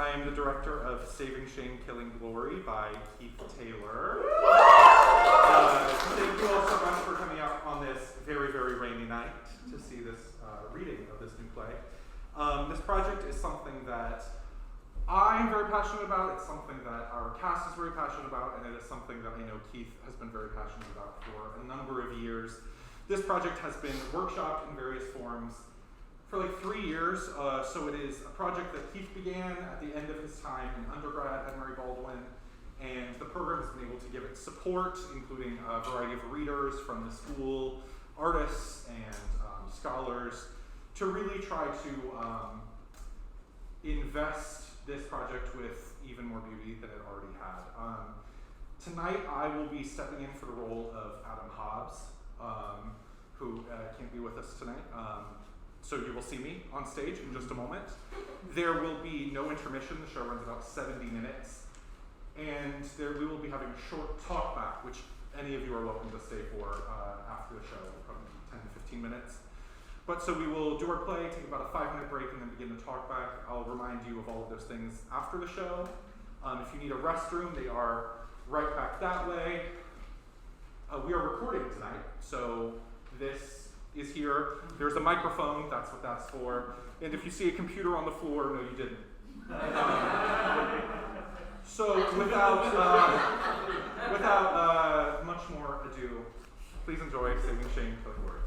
I'm the director of Saving Shame, Killing Glory by Keith Taylor. Thank you all so much for coming out on this very, very rainy night to see this reading of this new play. This project is something that I'm very passionate about. It's something that our cast is very passionate about, and it is something that I know Keith has been very passionate about for a number of years. This project has been workshopped in various forms for like 3 years, so it is a project that Keith began at the end of his time in undergrad at Mary Baldwin, and the program has been able to give it support, including a variety of readers from the school, artists, and scholars, to really try to invest this project with even more beauty than it already had. Tonight I will be stepping in for the role of Adam Hobbs, who can't be with us tonight. So you will see me on stage in just a moment. There will be no intermission. The show runs about 70 minutes. And we will be having a short talk back, which any of you are welcome to stay for after the show, probably 10 to 15 minutes. But so we will do our play, take about a 5-minute break, and then begin the talk back. I'll remind you of all of those things after the show. If you need a restroom, they are right back that way. We are recording tonight, so this is here. There's a microphone, that's what that's for. And if you see a computer on the floor, no, you didn't. So without much more ado, please enjoy Saving Shame, Killing Glory.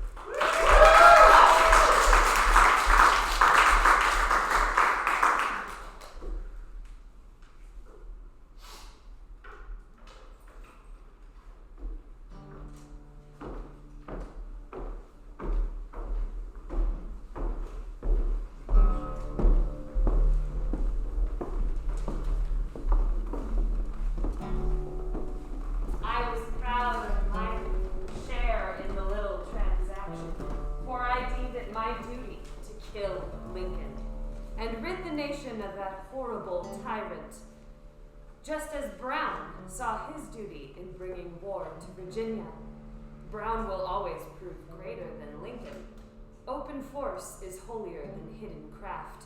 Of that horrible tyrant, just as Brown saw his duty in bringing war to Virginia. Brown will always prove greater than Lincoln. Open force is holier than hidden craft.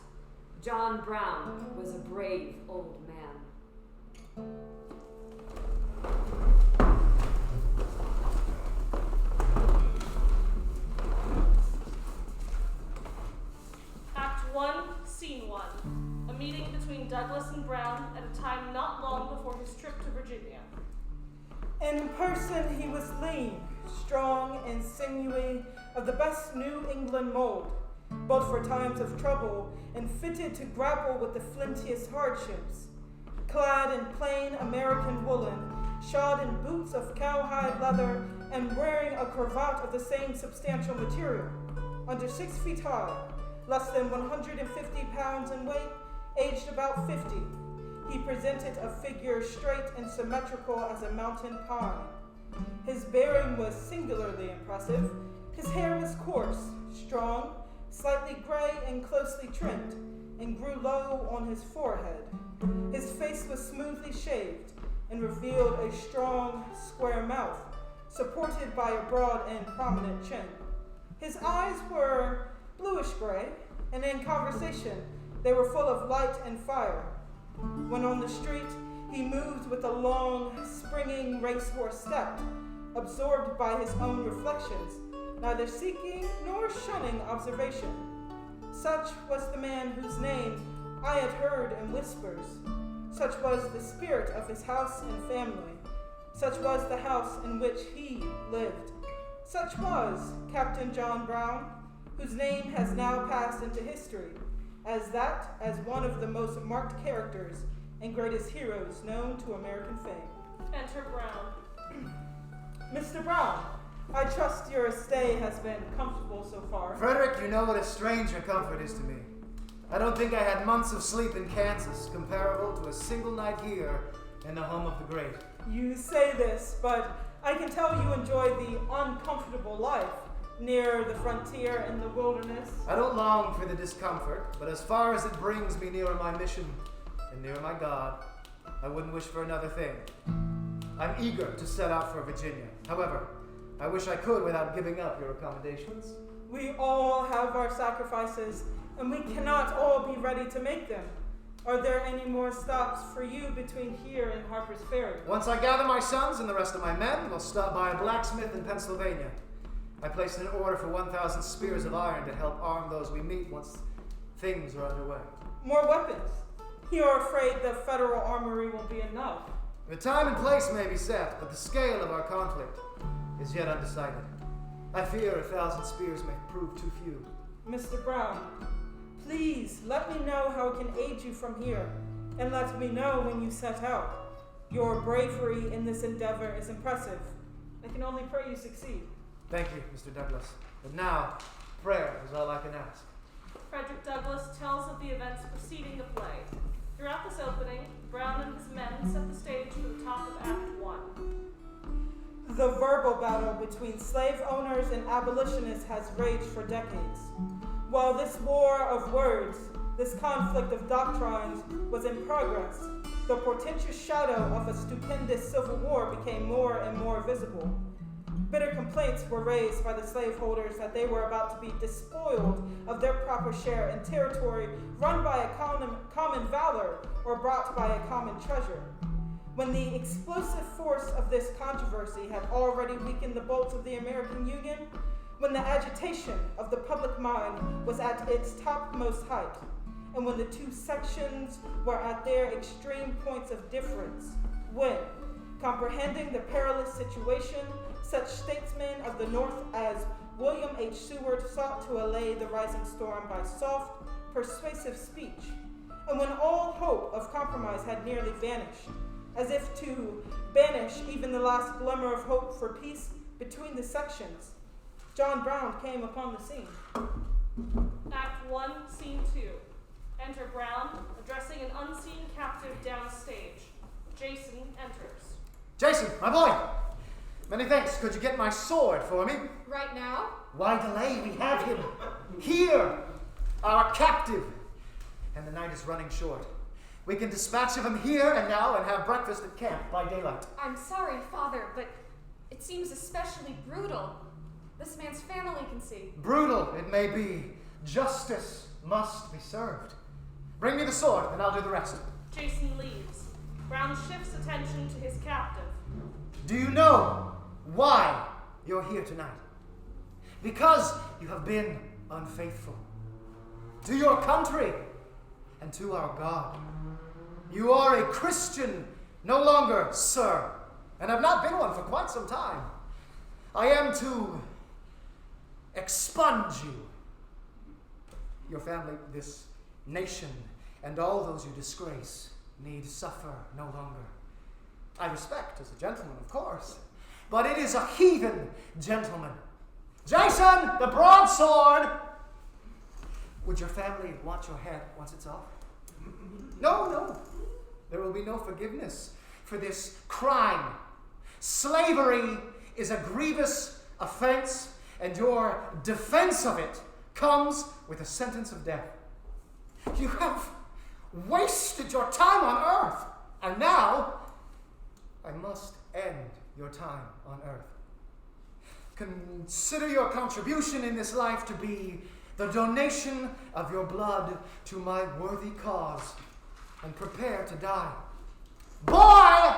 John Brown was a brave old man. Act 1, Scene 1. A meeting between Douglas and Brown at a time not long before his trip to Virginia. In person he was lean, strong, and sinewy, of the best New England mold, built for times of trouble and fitted to grapple with the flintiest hardships. Clad in plain American woolen, shod in boots of cowhide leather, and wearing a cravat of the same substantial material. Under 6 feet high, less than 150 pounds in weight, aged about 50, he presented a figure straight and symmetrical as a mountain pine. His bearing was singularly impressive. His hair was coarse, strong, slightly gray and closely trimmed, and grew low on his forehead. His face was smoothly shaved and revealed a strong, square mouth, supported by a broad and prominent chin. His eyes were bluish-gray, and in conversation they were full of light and fire. When on the street, he moved with a long, springing racehorse step, absorbed by his own reflections, neither seeking nor shunning observation. Such was the man whose name I had heard in whispers. Such was the spirit of his house and family. Such was the house in which he lived. Such was Captain John Brown, whose name has now passed into history as one of the most marked characters and greatest heroes known to American fame. Enter Brown. Mr. Brown, I trust your stay has been comfortable so far. Frederick, you know what a stranger comfort is to me. I don't think I had months of sleep in Kansas comparable to a single night here in the home of the great. You say this, but I can tell you enjoy the uncomfortable life near the frontier in the wilderness. I don't long for the discomfort, but as far as it brings me nearer my mission and nearer my God, I wouldn't wish for another thing. I'm eager to set out for Virginia. However, I wish I could without giving up your accommodations. We all have our sacrifices, and we cannot all be ready to make them. Are there any more stops for you between here and Harpers Ferry? Once I gather my sons and the rest of my men, we'll stop by a blacksmith in Pennsylvania. I placed an order for 1,000 spears of iron to help arm those we meet once things are underway. More weapons? You're afraid the federal armory won't be enough? The time and place may be set, but the scale of our conflict is yet undecided. I fear 1,000 spears may prove too few. Mr. Brown, please let me know how I can aid you from here, and let me know when you set out. Your bravery in this endeavor is impressive. I can only pray you succeed. Thank you, Mr. Douglas. But now, prayer is all I can ask. Frederick Douglass tells of the events preceding the play. Throughout this opening, Brown and his men set the stage for the top of Act 1. The verbal battle between slave owners and abolitionists has raged for decades. While this war of words, this conflict of doctrines was in progress, the portentous shadow of a stupendous civil war became more and more visible. Bitter complaints were raised by the slaveholders that they were about to be despoiled of their proper share in territory run by a common valor or brought by a common treasure. When the explosive force of this controversy had already weakened the bolts of the American Union, when the agitation of the public mind was at its topmost height, and when the two sections were at their extreme points of difference, when, comprehending the perilous situation, such statesmen of the North as William H. Seward sought to allay the rising storm by soft, persuasive speech, and when all hope of compromise had nearly vanished, as if to banish even the last glimmer of hope for peace between the sections, John Brown came upon the scene. Act 1, Scene 2. Enter Brown, addressing an unseen captive downstage. Jason enters. Jason, my boy! Many thanks. Could you get my sword for me? Right now? Why delay? We have him. Here, our captive. And the night is running short. We can dispatch of him here and now and have breakfast at camp by daylight. I'm sorry, Father, but it seems especially brutal. This man's family can see. Brutal it may be. Justice must be served. Bring me the sword and I'll do the rest. Jason leaves. Brown shifts attention to his captive. Do you know why you're here tonight? Because you have been unfaithful to your country and to our God. You are a Christian no longer, sir, and have not been one for quite some time. I am to expunge you. Your family, this nation, and all those you disgrace need suffer no longer. I respect as a gentleman, of course, but it is a heathen gentleman. Jason, the broadsword! Would your family want your head once it's off? No. There will be no forgiveness for this crime. Slavery is a grievous offense, and your defense of it comes with a sentence of death. You have wasted your time on earth, and now I must end your time on earth. Consider your contribution in this life to be the donation of your blood to my worthy cause, and prepare to die. Boy!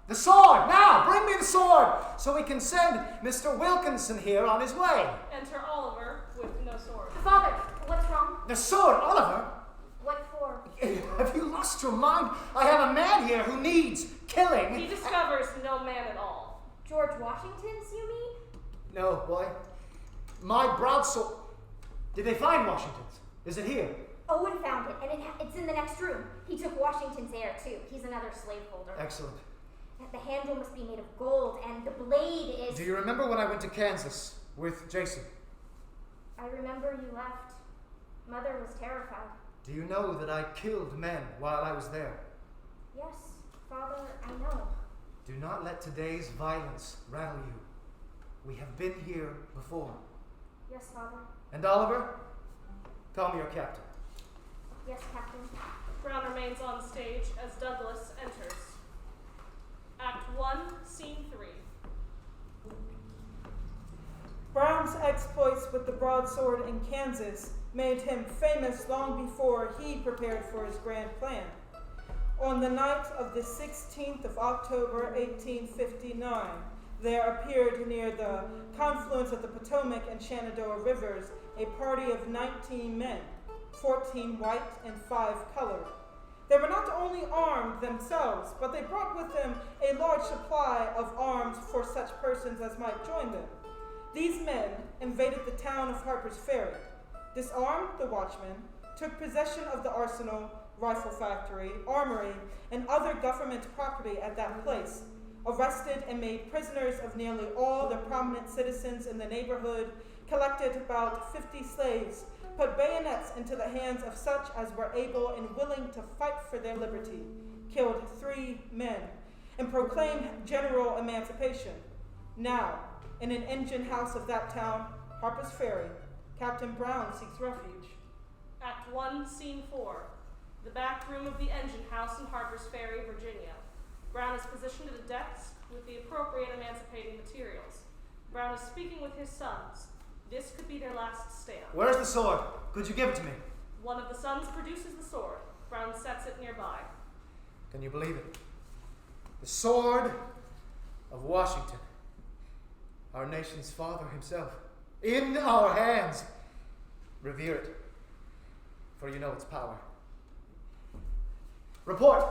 The sword! Now, bring me the sword, so we can send Mr. Wilkinson here on his way. Enter Oliver with no sword. Father, what's wrong? The sword, Oliver? What for? Have you lost your mind? I have a man here who needs killing. He discovers no man at all. George Washington's, you mean? No, boy. My broadsword. Did they find Washington's? Is it here? Owen found it, and it's in the next room. He took Washington's heir, too. He's another slaveholder. Excellent. The handle must be made of gold, and the blade is... Do you remember when I went to Kansas with Jason? I remember you left. Mother was terrified. Do you know that I killed men while I was there? Yes, Father, I know. Do not let today's violence rattle you. We have been here before. Yes, Father. And Oliver, call me your captain. Yes, Captain. Brown remains on stage as Douglas enters. Act 1, Scene 3. Brown's exploits with the broadsword in Kansas made him famous long before he prepared for his grand plan. On the night of the 16th of October, 1859, there appeared near the confluence of the Potomac and Shenandoah rivers a party of 19 men, 14 white and 5 colored. They were not only armed themselves, but they brought with them a large supply of arms for such persons as might join them. These men invaded the town of Harpers Ferry, disarmed the watchmen, took possession of the arsenal, rifle factory, armory, and other government property at that place, arrested and made prisoners of nearly all the prominent citizens in the neighborhood, collected about 50 slaves, put bayonets into the hands of such as were able and willing to fight for their liberty, killed 3 men, and proclaimed general emancipation. Now, in an engine house of that town, Harpers Ferry, Captain Brown seeks refuge. Act 1, Scene 4. The back room of the engine house in Harpers Ferry, Virginia. Brown is positioned at a desk with the appropriate emancipating materials. Brown is speaking with his sons. This could be their last stand. Where's the sword? Could you give it to me? One of the sons produces the sword. Brown sets it nearby. Can you believe it? The sword of Washington, our nation's father himself, in our hands. Revere it, for you know its power. Report.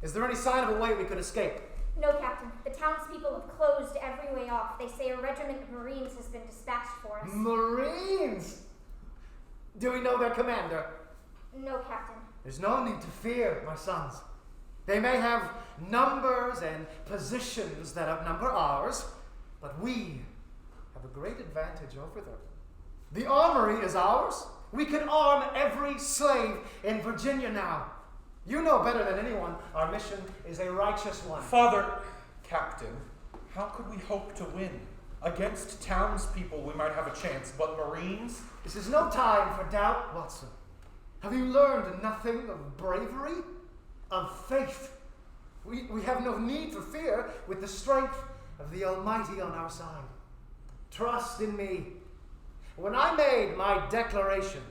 Is there any sign of a way we could escape? No, Captain. The townspeople have closed every way off. They say a regiment of Marines has been dispatched for us. Marines? Do we know their commander? No, Captain. There's no need to fear, my sons. They may have numbers and positions that outnumber ours, but we have a great advantage over them. The armory is ours. We can arm every slave in Virginia now. You know better than anyone, our mission is a righteous one. Father, Captain, how could we hope to win? Against townspeople we might have a chance, but Marines? This is no time for doubt, Watson. Have you learned nothing of bravery? Of faith? We have no need for fear with the strength of the Almighty on our side. Trust in me. When I made my declaration,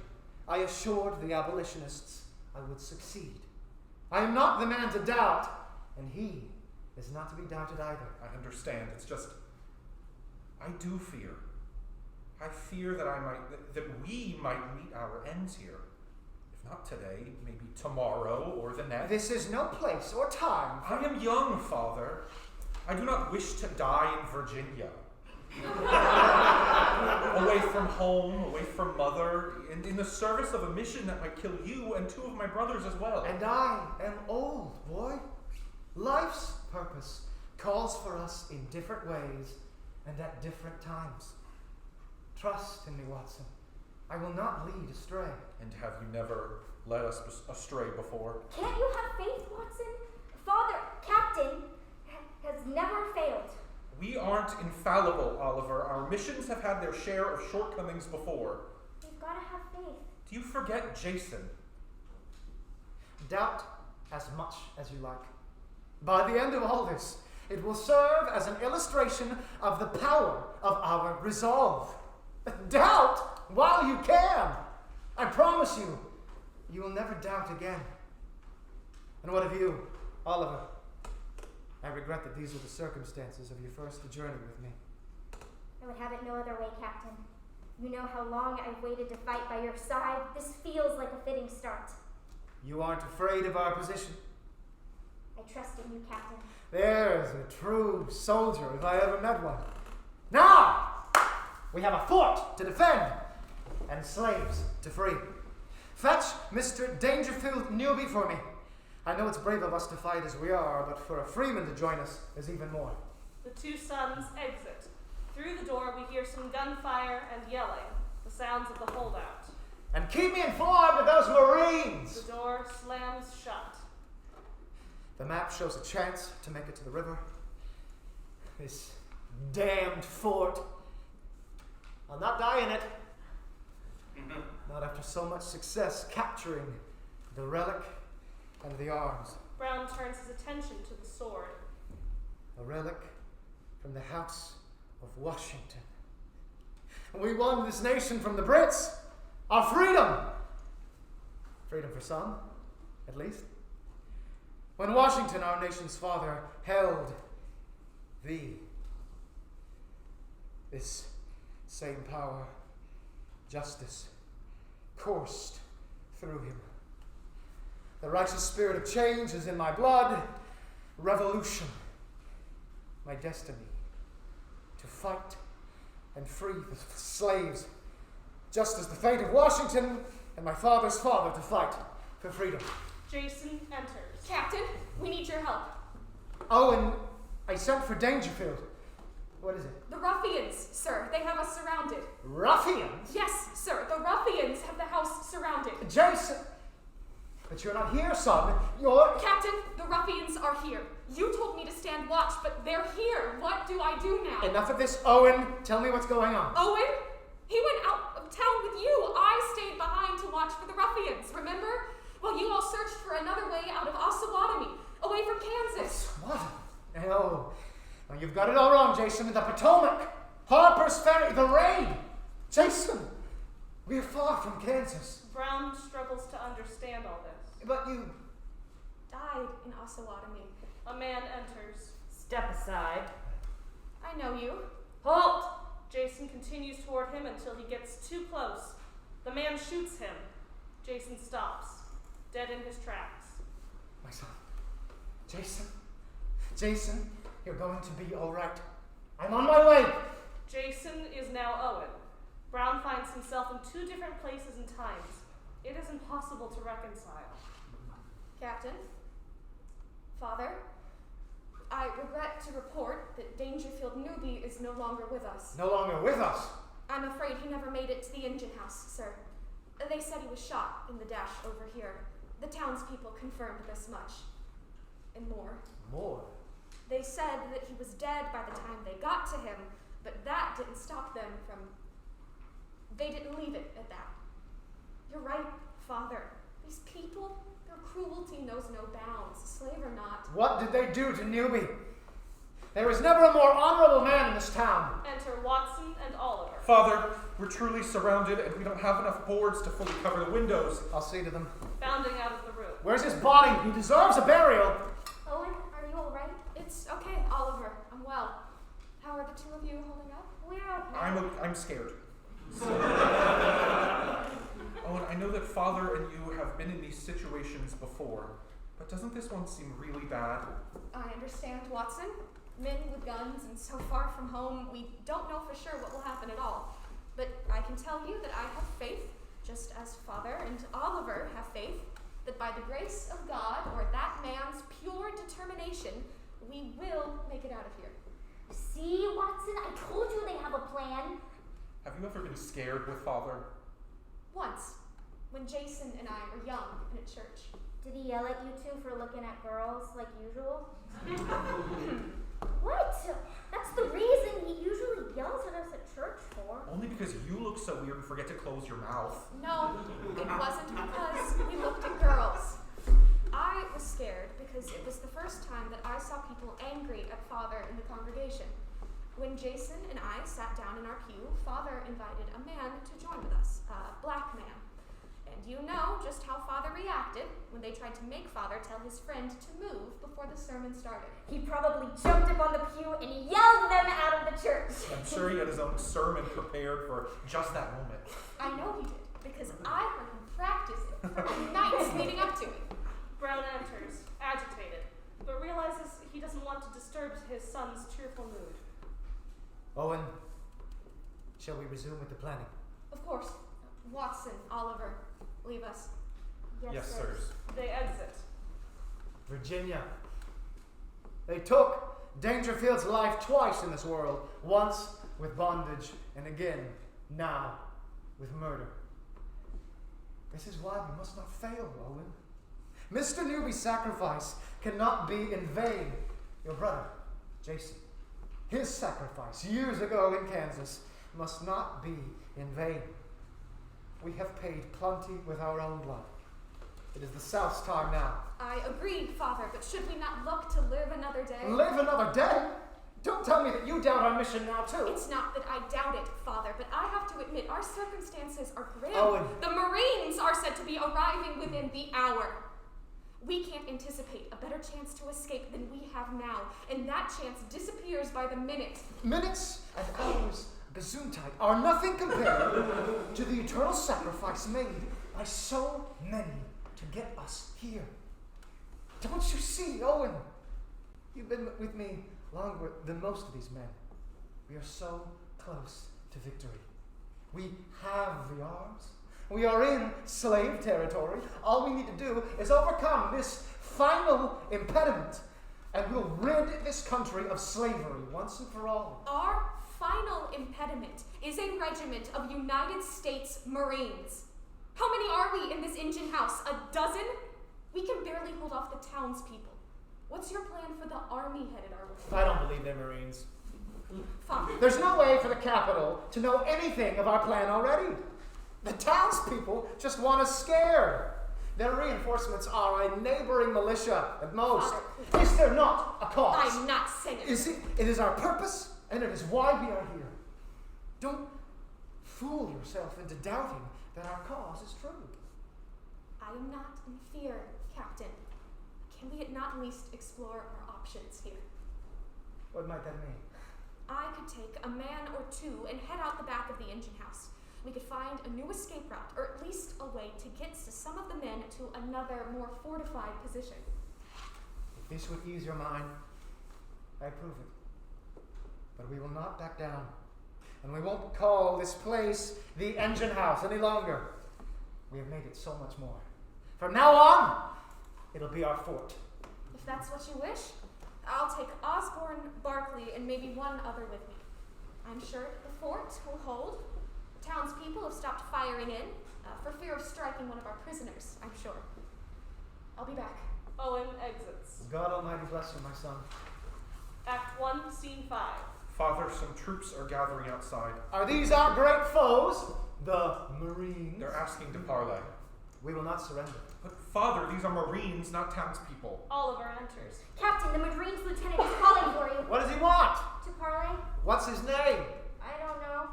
I assured the abolitionists I would succeed. I am not the man to doubt, and he is not to be doubted either. I understand. It's just, I do fear. I fear that we might meet our ends here. If not today, maybe tomorrow or the next. This is no place or time. I am young, Father. I do not wish to die in Virginia. Away from home, away from mother, and in the service of a mission that might kill you and 2 of my brothers as well. And I am old, boy. Life's purpose calls for us in different ways and at different times. Trust in me, Watson. I will not lead astray. And have you never led us astray before? Can't you have faith, Watson? Father, Captain, has never failed. We aren't infallible, Oliver. Our missions have had their share of shortcomings before. We've got to have faith. Do you forget Jason? Doubt as much as you like. By the end of all this, it will serve as an illustration of the power of our resolve. Doubt while you can. I promise you, you will never doubt again. And what of you, Oliver? I regret that these are the circumstances of your first journey with me. I would have it no other way, Captain. You know how long I've waited to fight by your side. This feels like a fitting start. You aren't afraid of our position? I trust in you, Captain. There's a true soldier if I ever met one. Now, we have a fort to defend and slaves to free. Fetch Mr. Dangerfield Newby for me. I know it's brave of us to fight as we are, but for a freeman to join us is even more. The 2 sons exit. Through the door we hear some gunfire and yelling, the sounds of the holdout. And keep me informed of those Marines! The door slams shut. The map shows a chance to make it to the river. This damned fort. I'll not die in it. Not after so much success capturing the relic and the arms. Brown turns his attention to the sword. A relic from the House of Washington. We won this nation from the Brits. Our freedom! Freedom for some, at least. When Washington, our nation's father, held thee, this same power, justice, coursed through him. The righteous spirit of change is in my blood. Revolution, my destiny, to fight and free the slaves, just as the fate of Washington and my father's father to fight for freedom. Jason enters. Captain, we need your help. Oh, and I sent for Dangerfield. What is it? The ruffians, sir. They have us surrounded. Ruffians? Yes, sir. The ruffians have the house surrounded. Jason! But you're not here, son. You're... Captain, the ruffians are here. You told me to stand watch, but they're here. What do I do now? Enough of this, Owen. Tell me what's going on. Owen? He went out of town with you. I stayed behind to watch for the ruffians, remember? Well, you all searched for another way out of Osawatomie, away from Kansas. What? No. No, you've got it all wrong, Jason. The Potomac, Harpers Ferry, the raid. Jason, we're far from Kansas. Brown struggles to understand all this. But you... Died in Osawatomie. A man enters. Step aside. I know you. Halt! Jason continues toward him until he gets too close. The man shoots him. Jason stops, dead in his tracks. My son. Jason. Jason, you're going to be all right. I'm on my way. Jason is now Owen. Brown finds himself in two different places and times. It is impossible to reconcile. Captain, Father, I regret to report that Dangerfield Newby is no longer with us. No longer with us. I'm afraid he never made it to the engine house, sir. They said he was shot in the dash over here. The townspeople confirmed this much. And more. More? They said that he was dead by the time they got to him, but that didn't stop them from... They didn't leave it at that. You're right, Father. These people, their cruelty knows no bounds, slave or not. What did they do to Newby? There was never a more honorable man in this town. Enter Watson and Oliver. Father, we're truly surrounded and we don't have enough boards to fully cover the windows. I'll see to them. Bounding out of the room. Where's his body? He deserves a burial. Owen, are you all right? It's okay, Oliver. I'm well. How are the two of you holding up? We're okay. I'm scared. Owen, I know that Father and you have been in these situations before, but doesn't this one seem really bad? I understand, Watson. Men with guns and so far from home, we don't know for sure what will happen at all. But I can tell you that I have faith, just as Father and Oliver have faith, that by the grace of God or that man's pure determination, we will make it out of here. See, Watson, I told you they have a plan. Have you ever been scared with Father? Once, when Jason and I were young and at church. Did he yell at you two for looking at girls like usual? What? That's the reason he usually yells at us at church for. Only because you look so weird and forget to close your mouth. No, it wasn't because we looked at girls. I was scared because it was the first time that I saw people angry at Father in the congregation. When Jason and I sat down in our pew, Father invited a man to join with us, a black man. And you know just how Father reacted when they tried to make Father tell his friend to move before the sermon started. He probably jumped up on the pew and yelled them out of the church. I'm sure he had his own sermon prepared for just that moment. I know he did, because I heard him practice it for nights leading up to it. Brown enters, agitated, but realizes he doesn't want to disturb his son's cheerful mood. Owen, shall we resume with the planning? Of course. Watson, Oliver, leave us. Yes, sirs. They exit. Virginia. They took Dangerfield's life twice in this world. Once with bondage, and again, now, with murder. This is why we must not fail, Owen. Mr. Newby's sacrifice cannot be in vain. Your brother, Jason, his sacrifice years ago in Kansas must not be in vain. We have paid plenty with our own blood. It is the South's time now. I agree, Father, but should we not look to live another day? Live another day? Don't tell me that you doubt our mission now, too. It's not that I doubt it, Father, but I have to admit our circumstances are grim. Owen. The Marines are said to be arriving within the hour. We can't anticipate a better chance to escape than we have now, and that chance disappears by the minute. Minutes and hours, Gesundheit, are nothing compared to the eternal sacrifice made by so many to get us here. Don't you see, Owen? You've been with me longer than most of these men. We are so close to victory. We have the arms. We are in slave territory. All we need to do is overcome this final impediment, and we'll rid this country of slavery once and for all. Our final impediment is a regiment of United States Marines. How many are we in this engine house? A dozen? We can barely hold off the townspeople. What's your plan for the army headed our way? I don't believe they're Marines. Father. There's no way for the capital to know anything of our plan already. The townspeople just want us scared. Their reinforcements are a neighboring militia at most. Father, is there not a cause? I'm not saying It is our purpose, and it is why we are here. Don't fool yourself into doubting that our cause is true. I am not in fear, Captain. Can we not at least explore our options here? What might that mean? I could take a man or two and head out the back of the engine house. We could find a new escape route, or at least a way to get some of the men to another, more fortified position. If this would ease your mind, I approve it. But we will not back down. And we won't call this place the engine house any longer. We have made it so much more. From now on, it'll be our fort. If that's what you wish, I'll take Osborne, Barkley, and maybe one other with me. I'm sure the fort will hold. Townspeople have stopped firing in, for fear of striking one of our prisoners, I'm sure. I'll be back. Owen exits. God Almighty bless you, my son. Act 1, Scene 5. Father, some troops are gathering outside. Are these our great foes? The Marines? They're asking to parley. We will not surrender. But Father, these are Marines, not townspeople. Oliver enters. Captain, the Marines lieutenant is calling for you. What does he want? To parley? What's his name? I don't know.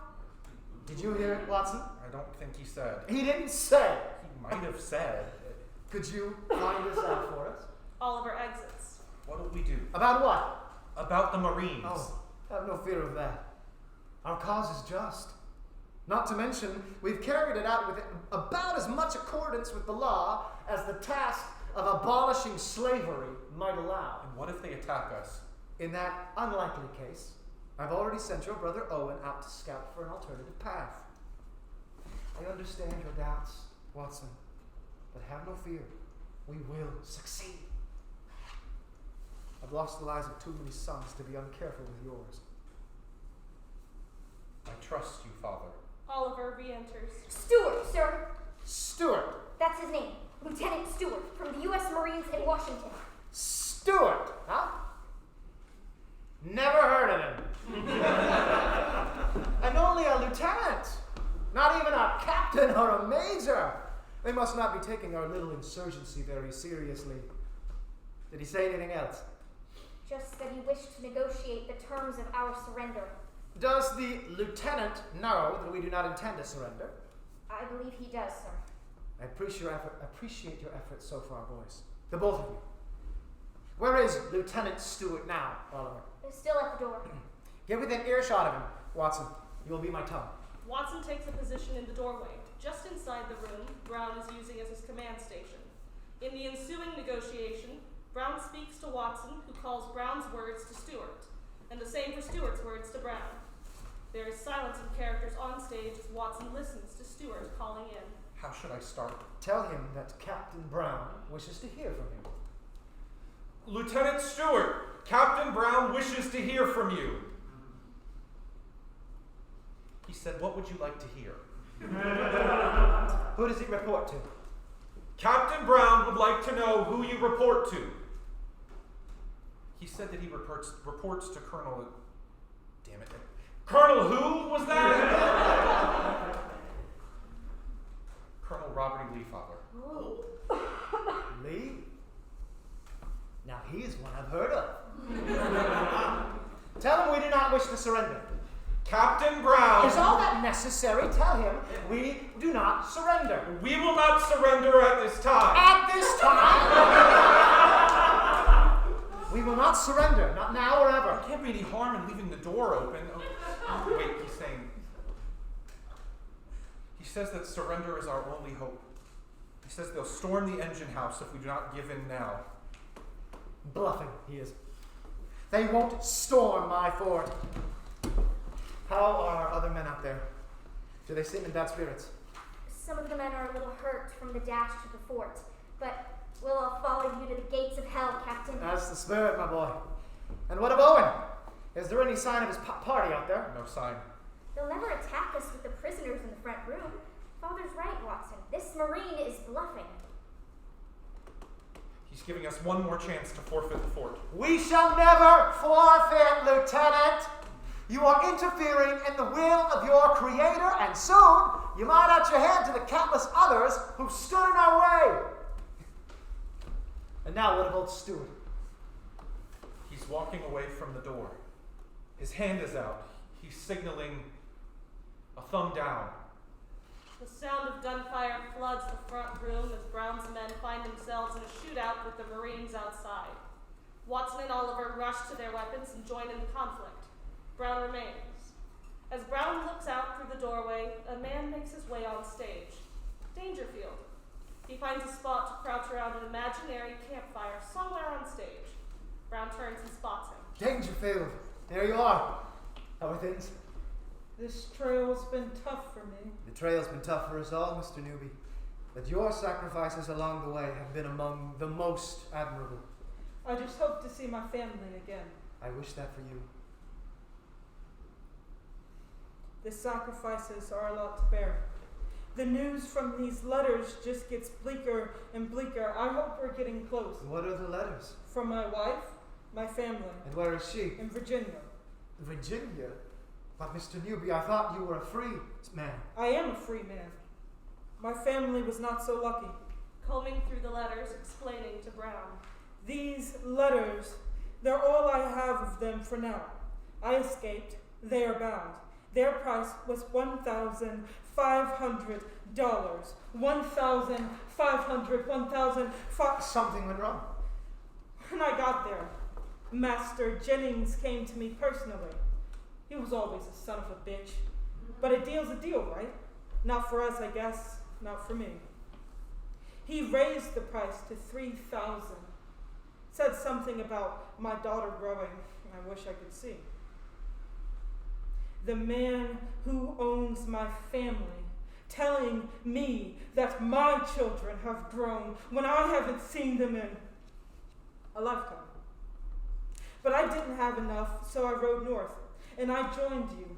Did you hear it, Watson? I don't think he said. He didn't say. He might have said. Could you find this out for us? Oliver exits. What'll we do? About what? About the Marines. Oh, have no fear of that. Our cause is just. Not to mention, we've carried it out with about as much accordance with the law as the task of abolishing slavery might allow. And what if they attack us? In that unlikely case, I've already sent your brother Owen out to scout for an alternative path. I understand your doubts, Watson, but have no fear. We will succeed. I've lost the lives of too many sons to be uncareful with yours. I trust you, Father. Oliver re-enters. Stewart, sir. Stewart. That's his name. Lieutenant Stewart from the U.S. Marines in Washington. Stewart, huh? Never heard of him. And only a lieutenant. Not even a captain or a major. They must not be taking our little insurgency very seriously. Did he say anything else? Just that he wished to negotiate the terms of our surrender. Does the lieutenant know that we do not intend to surrender? I believe he does, sir. I appreciate your efforts so far, boys. The both of you. Where is Lieutenant Stewart now, Oliver? They're still at the door. Get within earshot of him, Watson. You will be my tongue. Watson takes a position in the doorway. Just inside the room, Brown is using as his command station. In the ensuing negotiation, Brown speaks to Watson, who calls Brown's words to Stewart, and the same for Stewart's words to Brown. There is silence of characters on stage as Watson listens to Stewart calling in. How should I start? Tell him that Captain Brown wishes to hear from him. Lieutenant Stewart, Captain Brown wishes to hear from you. He said, what would you like to hear? Who does he report to? Captain Brown would like to know who you report to. He said that he reports to Colonel... Damn it. Colonel who was that? Colonel Robert E. Lee, Father. Oh. Lee? Now he is one I've heard of. Tell him we do not wish to surrender. Captain Brown! Is all that necessary? Tell him we do not surrender. We will not surrender at this time. At this time? We will not surrender, not now or ever. There can't be any harm in leaving the door open. Oh, wait, he's saying... He says that surrender is our only hope. He says they'll storm the engine house if we do not give in now. Bluffing, he is. They won't storm my fort. How are other men out there? Do they seem in bad spirits? Some of the men are a little hurt from the dash to the fort, but we'll all follow you to the gates of hell, Captain. That's the spirit, my boy. And what of Owen? Is there any sign of his party out there? No sign. They'll never attack us with the prisoners in the front room. Father's right, Watson. This Marine is bluffing. He's giving us one more chance to forfeit the fort. We shall never forfeit, Lieutenant. You are interfering in the will of your Creator, and soon you might out your hand to the countless others who stood in our way. And now what of old Stewart? He's walking away from the door. His hand is out. He's signaling a thumb down. The sound of gunfire floods the front room as Brown's men find themselves in a shootout with the Marines outside. Watson and Oliver rush to their weapons and join in the conflict. Brown remains. As Brown looks out through the doorway, a man makes his way on stage. Dangerfield. He finds a spot to crouch around an imaginary campfire somewhere on stage. Brown turns and spots him. Dangerfield, there you are. How are things? This trail's been tough for me. The trail's been tough for us all, Mr. Newby. But your sacrifices along the way have been among the most admirable. I just hope to see my family again. I wish that for you. The sacrifices are a lot to bear. The news from these letters just gets bleaker and bleaker. I hope we're getting close. What are the letters? From my wife, my family, And where is she? in Virginia. Virginia? But Mr. Newby, I thought you were a free man. I am a free man. My family was not so lucky. Combing through the letters, explaining to Brown. These letters, they're all I have of them for now. I escaped. They are bound. Their price was $1,500. $1,500. Something went wrong. When I got there, Master Jennings came to me personally. He was always a son of a bitch. But a deal's a deal, right? Not for us, I guess. Not for me. He raised the price to $3,000. Said something about my daughter growing. I wish I could see. The man who owns my family telling me that my children have grown when I haven't seen them in a lifetime. But I didn't have enough, so I rode north, and I joined you.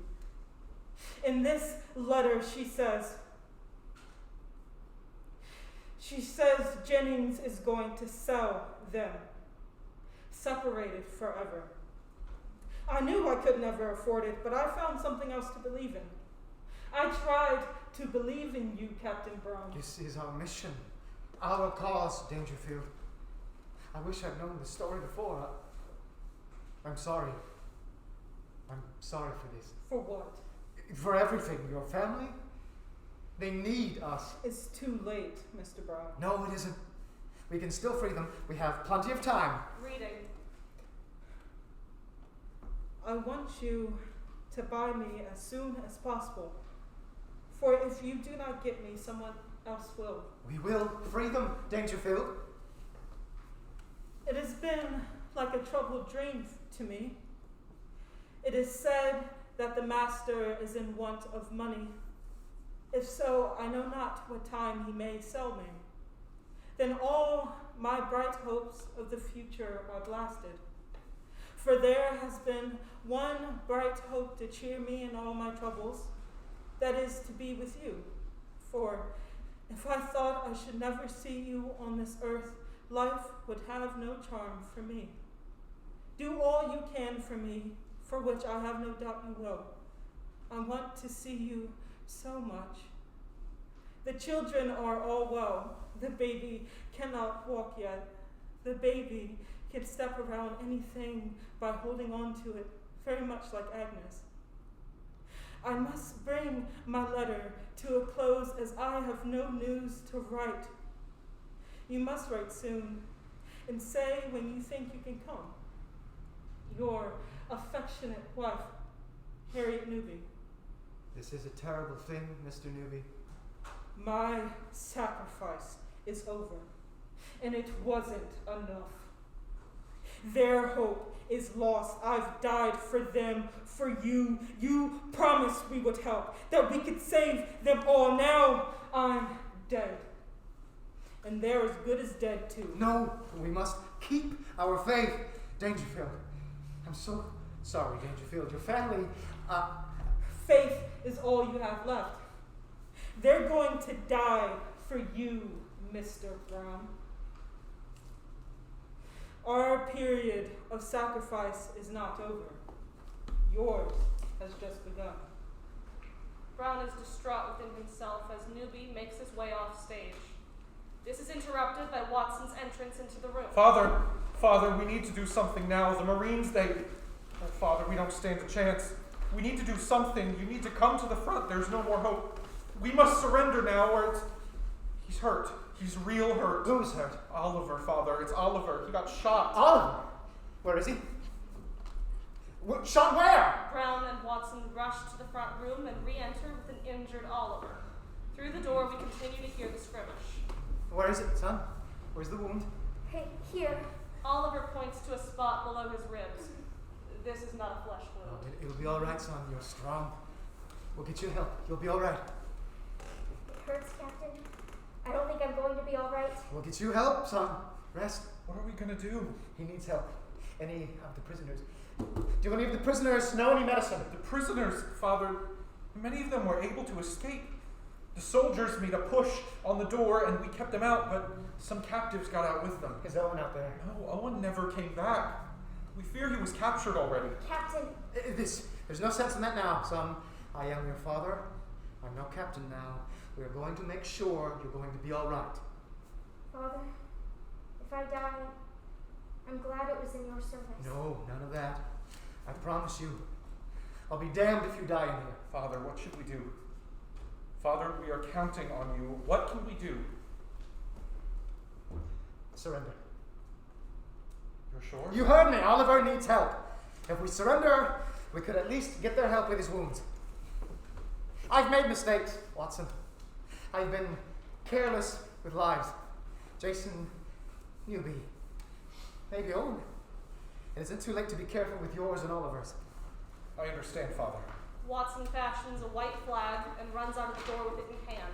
In this letter, she says Jennings is going to sell them, separated forever. I knew I could never afford it, but I found something else to believe in. I tried to believe in you, Captain Brown. This is our mission, our cause, Dangerfield. I wish I'd known the story before. I'm sorry. I'm sorry for this. For what? For everything. Your family, they need us. It's too late, Mr. Brown. No, it isn't. We can still free them. We have plenty of time. Reading. I want you to buy me as soon as possible. For if you do not get me, someone else will. We will free them, Dangerfield. It has been like a troubled dream to me. It is said that the master is in want of money. If so, I know not what time he may sell me. Then all my bright hopes of the future are blasted. For there has been one bright hope to cheer me in all my troubles, that is to be with you. For if I thought I should never see you on this earth, life would have no charm for me. Do all you can for me, for which I have no doubt you will. I want to see you so much. The children are all well. The baby cannot walk yet. The baby can step around anything by holding on to it very much like Agnes. I must bring my letter to a close as I have no news to write. You must write soon and say when you think you can come. Your affectionate wife, Harriet Newby. This is a terrible thing, Mr. Newby. My sacrifice is over, and it wasn't enough. Their hope is lost. I've died for them, for you. You promised we would help, that we could save them all. Now I'm dead. And they're as good as dead, too. No, we must keep our faith. Dangerfield, I'm so sorry, Dangerfield. Your family, Faith is all you have left. They're going to die for you, Mr. Brown. Our period of sacrifice is not over. Yours has just begun. Brown is distraught within himself as Newby makes his way off stage. This is interrupted by Watson's entrance into the room. Father, we need to do something now. The Marines, Oh, Father, we don't stand a chance. We need to do something. You need to come to the front. There's no more hope. We must surrender now, or he's hurt. He's real hurt. Who's hurt? Oliver, Father. It's Oliver. He got shot. Oliver? Where is he? Shot where? Brown and Watson rush to the front room and re-enter with an injured Oliver. Through the door, we continue to hear the skirmish. Where is it, son? Where's the wound? Hey, here. Oliver points to a spot below his ribs. This is not a flesh Oh, wound. it'll be all right, son. You're strong. We'll get you help. You'll be all right. It hurts, Captain. I don't think I'm going to be all right. We'll get you help, son. Rest. What are we going to do? He needs help. Any of the prisoners? Do any of the prisoners know any medicine? The prisoners, Father, many of them were able to escape. The soldiers made a push on the door and we kept them out, but some captives got out with them. Is Owen out there? No, Owen never came back. We fear he was captured already. Captain, There's no sense in that now, son. I am your father. I'm no captain now. We are going to make sure you're going to be all right. Father, if I die, I'm glad it was in your service. No, none of that. I promise you. I'll be damned if you die in here. Father, what should we do? Father, we are counting on you. What can we do? Surrender. You're sure? You heard me. Oliver needs help. If we surrender, we could at least get their help with his wounds. I've made mistakes, Watson. I've been careless with lives. Jason, Newby, maybe Owen. It isn't too late to be careful with yours and Oliver's. I understand, Father. Watson fashions a white flag and runs out of the door with it in hand.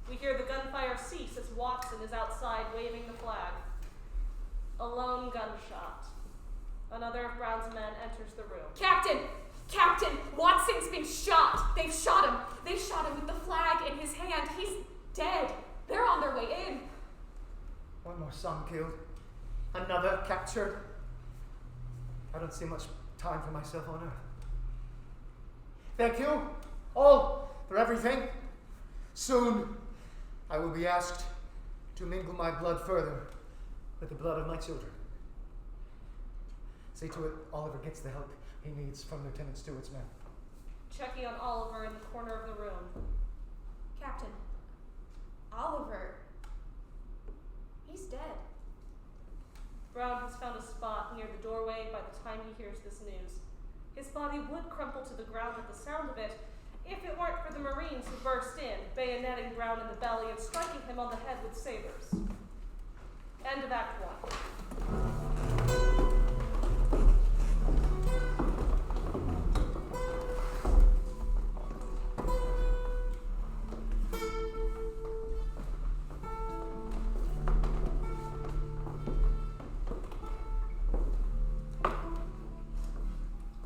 We hear the gunfire cease as Watson is outside waving the flag. A lone gunshot. Another of Brown's men enters the room. Captain! Captain! Watson's been shot! They've shot him! They shot him with the flag in his hand. He's dead. They're on their way in. One more son killed. Another captured. I don't see much time for myself on earth. Thank you all for everything. Soon I will be asked to mingle my blood further with the blood of my children. See to it Oliver gets the help he needs from Lieutenant Stewart's men. Checking on Oliver in the corner of the room. Captain, Oliver, he's dead. Brown has found a spot near the doorway by the time he hears this news. His body would crumple to the ground at the sound of it, if it weren't for the Marines who burst in, bayoneting Brown in the belly and striking him on the head with sabers. End of Act 1.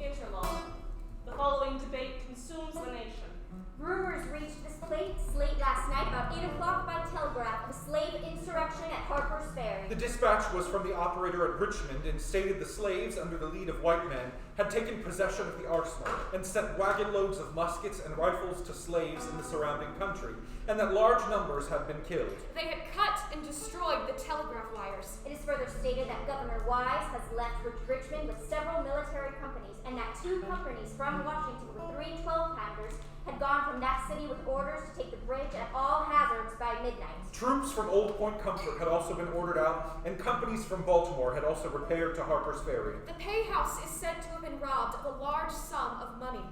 Interlude. The following debate consumes the nation. rumors reached this place late last night about 8 o'clock by telegraph of a slave insurrection at Harpers Ferry. The dispatch was from the operator at Richmond and stated the slaves, under the lead of white men, had taken possession of the arsenal and sent wagon loads of muskets and rifles to slaves in the surrounding country, and that large numbers had been killed. They had cut and destroyed the telegraph wires. It is further stated that Governor Wise has left Richmond with several military companies, and that 2 companies from Washington with 3 12-pounders had gone from that city with orders to take the bridge at all hazards by midnight. Troops from Old Point Comfort had also been ordered out, and companies from Baltimore had also repaired to Harpers Ferry. The pay house is said to have been robbed of a large sum of money.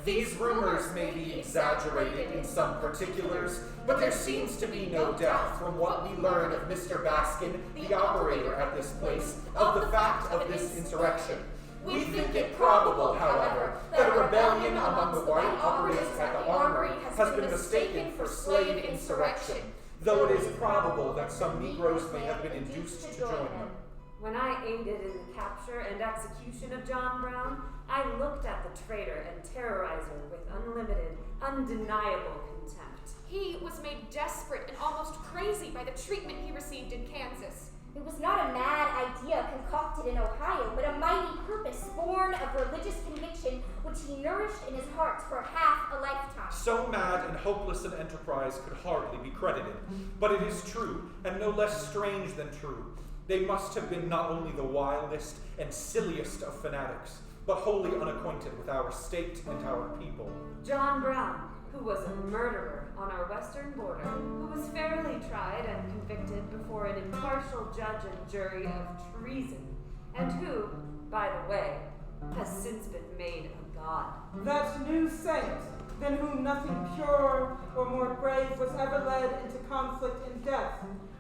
These rumors may be exaggerated in some particulars, but there seems to be no doubt from what we learn of Mr. Baskin, the operator at this place, of the fact of this insurrection. We think it probable, however, that a rebellion among the white operatives at the armory has been mistaken for slave insurrection, though it is probable that some Negroes may have been induced to join them. When I aided in the capture and execution of John Brown, I looked at the traitor and terrorizer with unlimited, undeniable contempt. He was made desperate and almost crazy by the treatment he received in Kansas. It was not a mad idea concocted in Ohio, but a mighty purpose born of religious conviction which he nourished in his heart for half a lifetime. So mad and hopeless an enterprise could hardly be credited, but it is true, and no less strange than true. They must have been not only the wildest and silliest of fanatics, but wholly unacquainted with our state and our people. John Brown, who was a murderer on our western border, who was fairly tried and convicted before an impartial judge and jury of treason, and who, by the way, has since been made a god. That new saint, than whom nothing purer or more brave was ever led into conflict and death,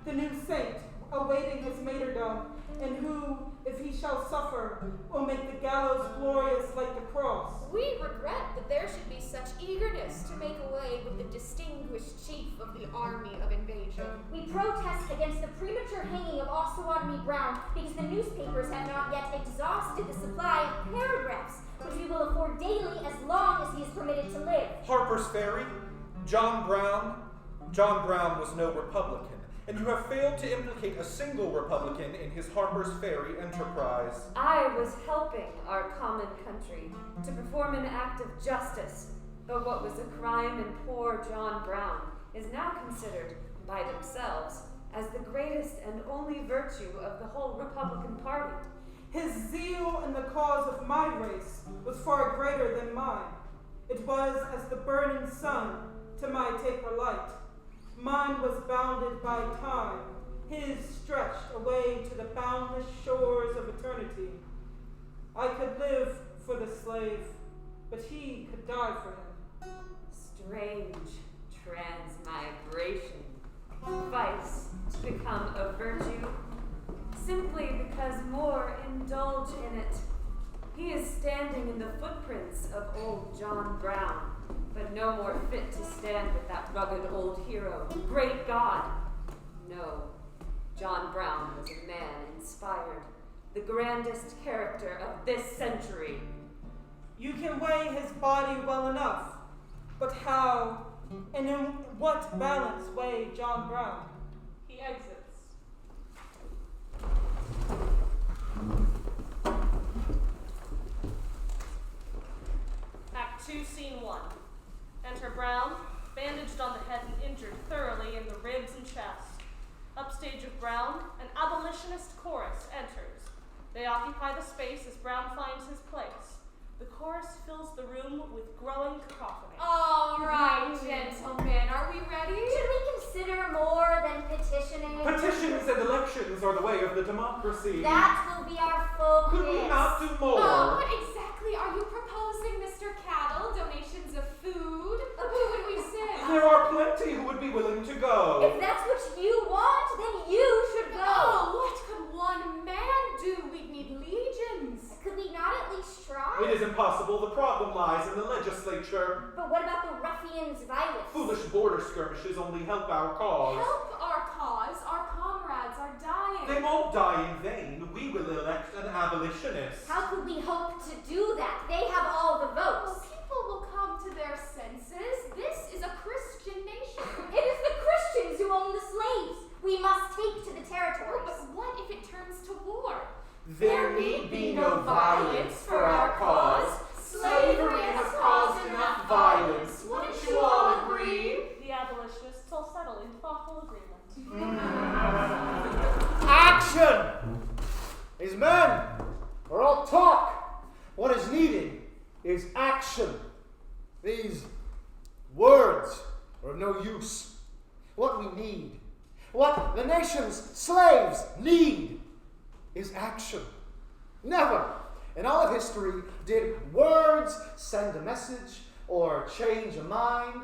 the new saint, awaiting his martyrdom, and who, if he shall suffer, will make the gallows glorious like the cross. We regret that there should be such eagerness to make away with the distinguished chief of the army of invasion. We protest against the premature hanging of Osawatomie Brown because the newspapers have not yet exhausted the supply of paragraphs which we will afford daily as long as he is permitted to live. Harpers Ferry, John Brown was no Republican, and you have failed to implicate a single Republican in his Harpers Ferry enterprise. I was helping our common country to perform an act of justice, but what was a crime in poor John Brown is now considered by themselves as the greatest and only virtue of the whole Republican Party. His zeal in the cause of my race was far greater than mine. It was as the burning sun to my taper light. Mine was bounded by time, his stretched away to the boundless shores of eternity. I could live for the slave, but he could die for him. Strange transmigration. Vice to become a virtue, simply because more indulge in it. He is standing in the footprints of old John Brown, but no more fit to stand with that rugged old hero, great God. No, John Brown was a man inspired, the grandest character of this century. You can weigh his body well enough, but how and in what balance weigh John Brown? He exits. Act 2, Scene 1. Enter Brown, bandaged on the head and injured thoroughly in the ribs and chest. Upstage of Brown, an abolitionist chorus enters. They occupy the space as Brown finds his place. The chorus fills the room with growing cacophony. All right, gentlemen, are we ready? Should we consider more than petitioning? Petitions and elections are the way of the democracy. That will be our focus. Could we not do more? Oh, what exactly are you proposing, Mr. Cattle? Donations of food? Who would we send? There are plenty who would be willing to go. If that's what you want, then you should go. Oh, what could one man do? We'd need legions. Could we not at least try? It is impossible. The problem lies in the legislature. But what about the ruffians' violence? Foolish border skirmishes only help our cause. Help our cause. Our comrades are dying. They won't die in vain. We will elect an abolitionist. How could we hope to do that? They have all the Well, votes. people will come to their senses. This is a Christian nation. It is the Christians who own the slaves. We must take to the territories. But what if it turns to war? There need be no violence for our cause. Slavery has caused enough violence. Wouldn't you all agree? The abolitionists all settle in thoughtful agreement. Action! These men are all talk. What is needed is action. These words are of no use. What we need, what the nation's slaves need, is action. Never in all of history did words send a message or change a mind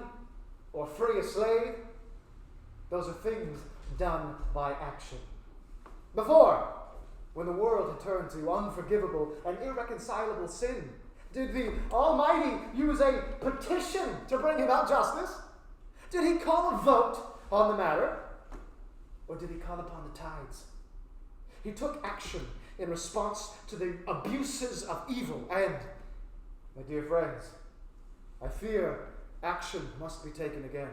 or free a slave. Those are things done by action. Before, when the world had turned to unforgivable and irreconcilable sin, did the Almighty use a petition to bring about justice? Did he call a vote on the matter? Or did he call upon the tides? He took action in response to the abuses of evil. And, my dear friends, I fear action must be taken again.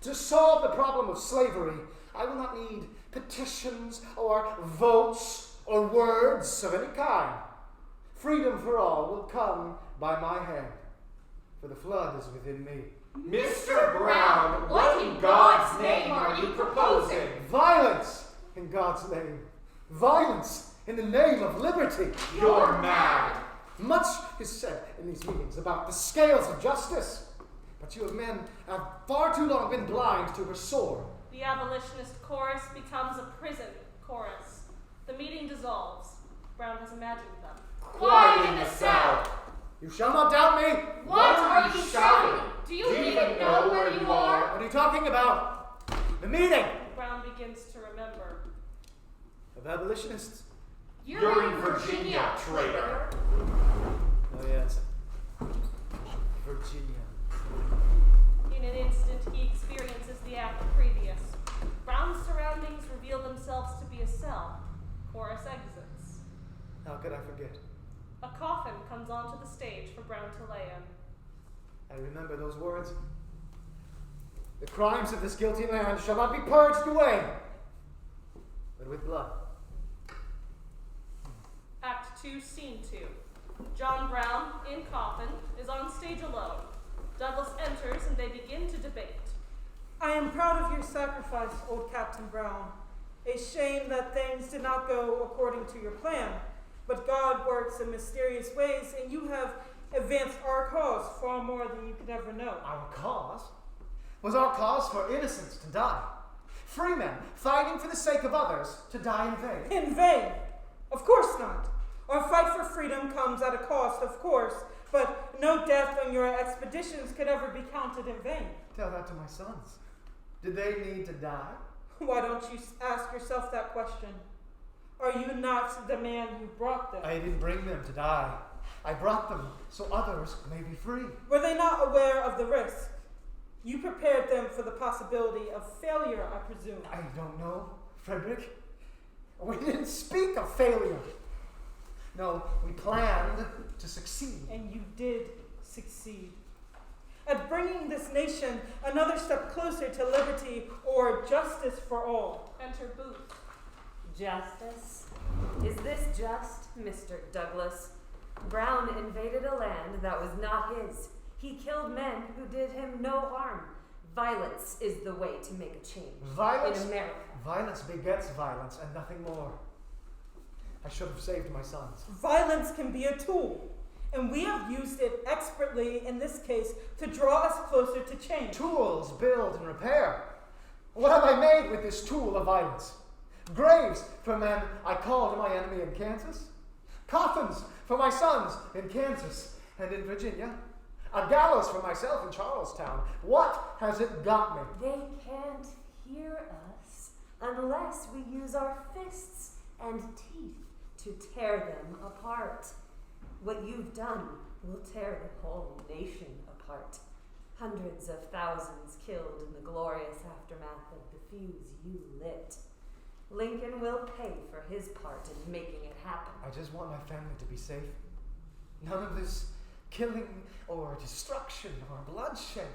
To solve the problem of slavery, I will not need petitions or votes or words of any kind. Freedom for all will come by my hand, for the flood is within me. Mr. Brown, what in God's name are you proposing? Violence in God's name. Violence in the name of liberty. You're mad. Much is said in these meetings about the scales of justice, but you men have far too long been blind to her sword. The abolitionist chorus becomes a prison chorus. The meeting dissolves. Brown has imagined them. Quiet in the cell. You shall not doubt me. What are you shouting? Do you even know where you are? What are you talking about? The meeting Brown begins to remember. of abolitionists. You're in Virginia, traitor. Oh yes, Virginia. In an instant, he experiences the act previous. Brown's surroundings reveal themselves to be a cell. Chorus exits. How could I forget? A coffin comes onto the stage for Brown to lay in. I remember those words. The crimes of this guilty land shall not be purged away, but with blood. Act 2, Scene 2. John Brown, in coffin, is on stage alone. Douglas enters and they begin to debate. I am proud of your sacrifice, old Captain Brown. A shame that things did not go according to your plan, but God works in mysterious ways, and you have advanced our cause far more than you could ever know. Our cause? Was our cause for innocents to die? Free men fighting for the sake of others to die in vain? In vain? Of course not. Our fight for freedom comes at a cost, of course, but no death on your expeditions could ever be counted in vain. Tell that to my sons. Did they need to die? Why don't you ask yourself that question? Are you not the man who brought them? I didn't bring them to die. I brought them so others may be free. Were they not aware of the risk? You prepared them for the possibility of failure, I presume. I don't know, Frederick. We didn't speak of failure. No, we planned to succeed. And you did succeed. At bringing this nation another step closer to liberty or justice for all. Enter Booth. Justice? Is this just, Mr. Douglas? Brown invaded a land that was not his. He killed men who did him no harm. Violence is the way to make a change. Violence? In America. Violence begets violence and nothing more. I should have saved my sons. Violence can be a tool, and we have used it expertly in this case to draw us closer to change. Tools build and repair. What have I made with this tool of violence? Graves for men I called my enemy in Kansas. Coffins for my sons in Kansas and in Virginia. A gallows for myself in Charlestown. What has it got me? They can't hear us unless we use our fists and teeth to tear them apart. What you've done will tear the whole nation apart. Hundreds of thousands killed in the glorious aftermath of the fuse you lit. Lincoln will pay for his part in making it happen. I just want my family to be safe. None of this killing or destruction or bloodshed.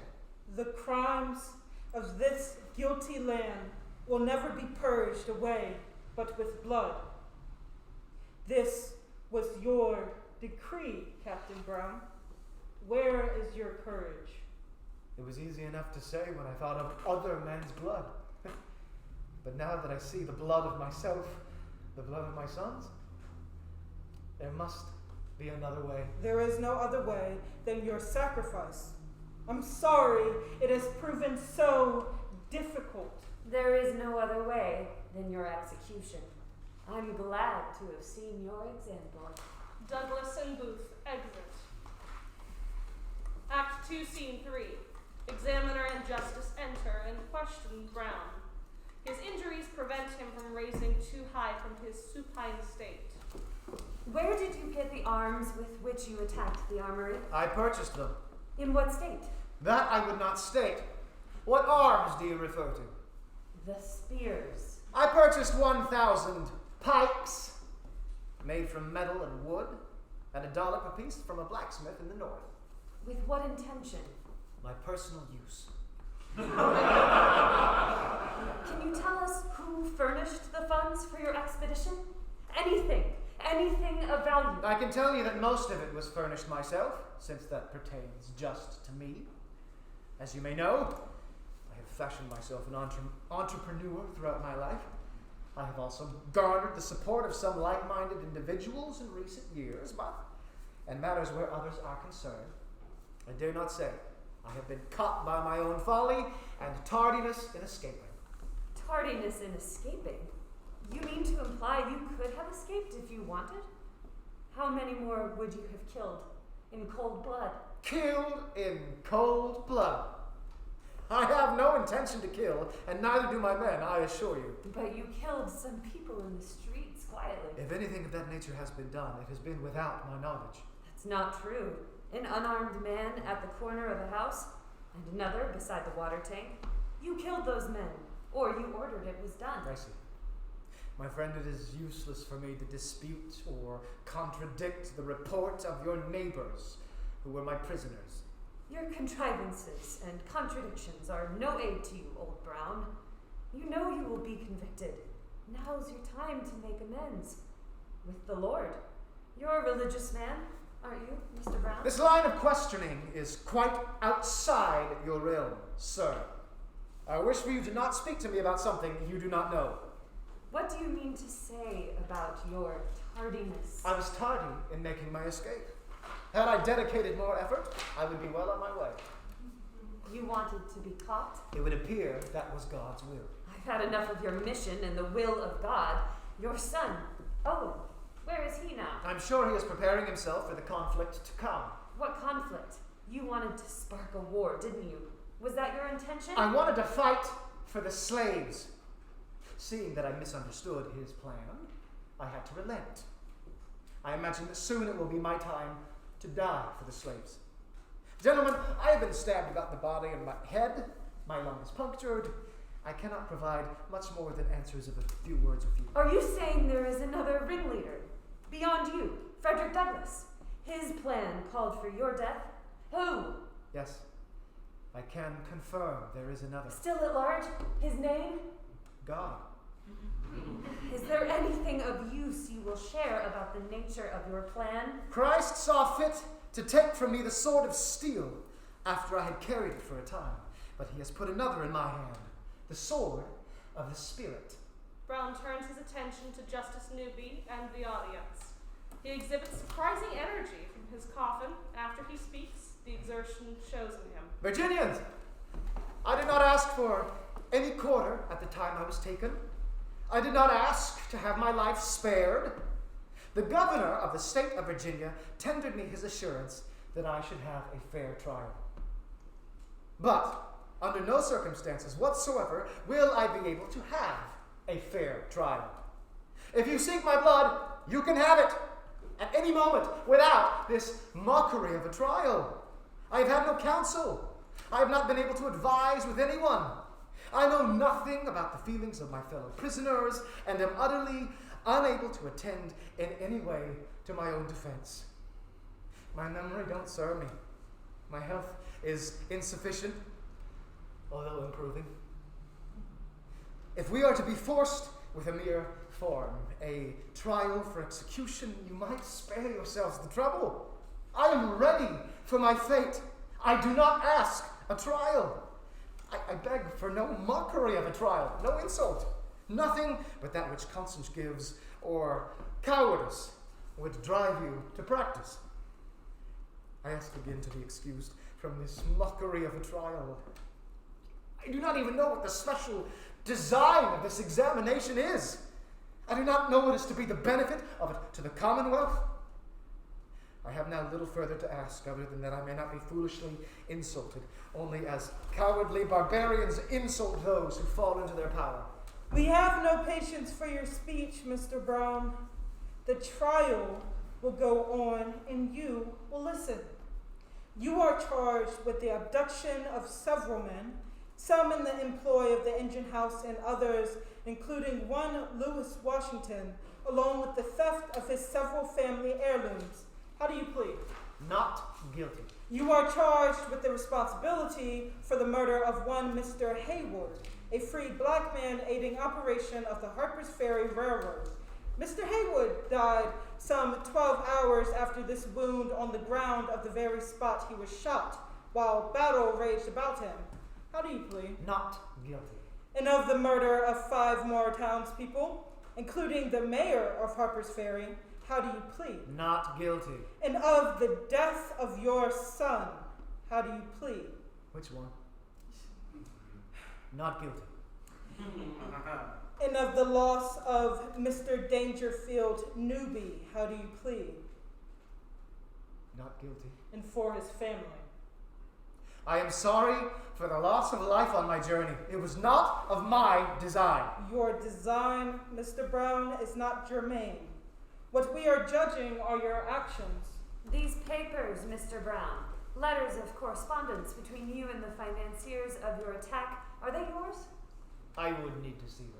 The crimes of this guilty land will never be purged away, but with blood. This was your decree, Captain Brown. Where is your courage? It was easy enough to say when I thought of other men's blood. But now that I see the blood of myself, the blood of my sons, There must be another way. There is no other way than your sacrifice. I'm sorry it has proven so difficult. There is no other way than your execution. I'm glad to have seen your example. Douglas and Booth exit. Act 2, Scene 3. Examiner and Justice enter and question Brown. His injuries prevent him from raising too high from his supine state. Where did you get the arms with which you attacked the armory? I purchased them. In what state? That I would not state. What arms do you refer to? The spears. I purchased 1,000 pikes, made from metal and wood, and $1 apiece from a blacksmith in the north. With what intention? My personal use. Can you tell us who furnished the funds for your expedition? Anything of value. I can tell you that most of it was furnished myself, since that pertains just to me. As you may know, I have fashioned myself an entrepreneur throughout my life. I have also garnered the support of some like-minded individuals in recent years, but in matters where others are concerned, I dare not say I have been caught by my own folly and tardiness in escaping. Tardiness in escaping? You mean to imply you could have escaped if you wanted? How many more would you have killed in cold blood? Killed in cold blood? I have no intention to kill, and neither do my men, I assure you. But you killed some people in the streets quietly. If anything of that nature has been done, it has been without my knowledge. That's not true. An unarmed man at the corner of a house, and another beside the water tank. You killed those men, or you ordered it was done. I see. My friend, it is useless for me to dispute or contradict the report of your neighbors, who were my prisoners. Your contrivances and contradictions are no aid to you, Old Brown. You know you will be convicted. Now's your time to make amends. With the Lord. You're a religious man, aren't you, Mr. Brown? This line of questioning is quite outside your realm, sir. I wish for you to not speak to me about something you do not know. What do you mean to say about your tardiness? I was tardy in making my escape. Had I dedicated more effort, I would be well on my way. You wanted to be caught? It would appear that was God's will. I've had enough of your mission and the will of God. Your son, Owen, where is he now? I'm sure he is preparing himself for the conflict to come. What conflict? You wanted to spark a war, didn't you? Was that your intention? I wanted to fight for the slaves. Seeing that I misunderstood his plan, I had to relent. I imagine that soon it will be my time to die for the slaves. Gentlemen, I have been stabbed about the body and my head. My lung is punctured. I cannot provide much more than answers of a few words with you. Are you saying there is another ringleader? Beyond you, Frederick Douglass? His plan called for your death? Who? Yes, I can confirm there is another. Still at large? His name? God. Is there anything of use you will share about the nature of your plan? Christ saw fit to take from me the sword of steel after I had carried it for a time, but he has put another in my hand, the sword of the Spirit. Brown turns his attention to Justice Newby and the audience. He exhibits surprising energy from his coffin. After he speaks, the exertion shows in him. Virginians, I did not ask for any quarter at the time I was taken. I did not ask to have my life spared. The governor of the state of Virginia tendered me his assurance that I should have a fair trial. But under no circumstances whatsoever will I be able to have a fair trial. If you seek my blood, you can have it at any moment without this mockery of a trial. I have had no counsel. I have not been able to advise with anyone. I know nothing about the feelings of my fellow prisoners and am utterly unable to attend in any way to my own defense. My memory don't serve me. My health is insufficient, although improving. If we are to be forced with a mere form, a trial for execution, you might spare yourselves the trouble. I am ready for my fate. I do not ask a trial. I beg for no mockery of a trial, no insult, nothing but that which conscience gives, or cowardice. would drive you to practice. I ask again to be excused from this mockery of a trial. I do not even know what the special design of this examination is. I do not know what is to be the benefit of it to the Commonwealth. I have now little further to ask, other than that I may not be foolishly insulted, only as cowardly barbarians insult those who fall into their power. We have no patience for your speech, Mr. Brown. The trial will go on, and you will listen. You are charged with the abduction of several men, some in the employ of the engine house and others, including one Lewis Washington, along with the theft of his several family heirlooms. How do you plead? Not guilty. You are charged with the responsibility for the murder of one Mr. Haywood, a freed black man aiding operation of the Harpers Ferry Railroad. Mr. Haywood died some 12 hours after this wound on the ground of the very spot he was shot, while battle raged about him. How do you plead? Not guilty. And of the murder of 5 more townspeople, including the mayor of Harpers Ferry, how do you plead? Not guilty. And of the death of your son, how do you plead? Which one? Not guilty. And of the loss of Mr. Dangerfield Newby, how do you plead? Not guilty. And for his family. I am sorry for the loss of life on my journey. It was not of my design. Your design, Mr. Brown, is not germane. What we are judging are your actions. These papers, Mr. Brown, letters of correspondence between you and the financiers of your attack, are they yours? I would need to see them.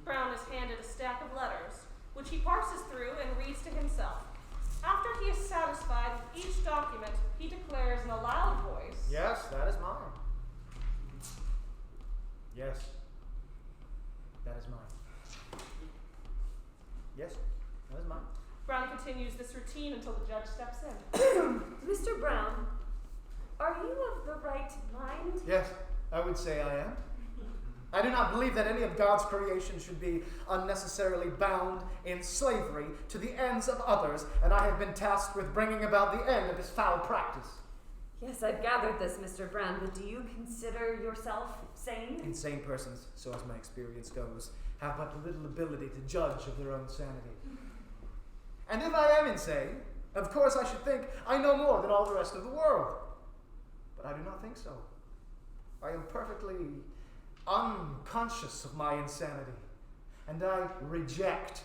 Brown is handed a stack of letters, which he parses through and reads to himself. After he is satisfied with each document, he declares in a loud voice, Yes, that is mine. Yes, that is mine. Yes, that is mine. Brown continues this routine until the judge steps in. Mr. Brown, are you of the right mind? Yes, I would say I am. I do not believe that any of God's creation should be unnecessarily bound in slavery to the ends of others, and I have been tasked with bringing about the end of this foul practice. Yes, I've gathered this, Mr. Brown, but do you consider yourself sane? Insane persons, so as my experience goes, have but little ability to judge of their own sanity. And if I am insane, of course I should think I know more than all the rest of the world. But I do not think so. I am perfectly unconscious of my insanity, and I reject,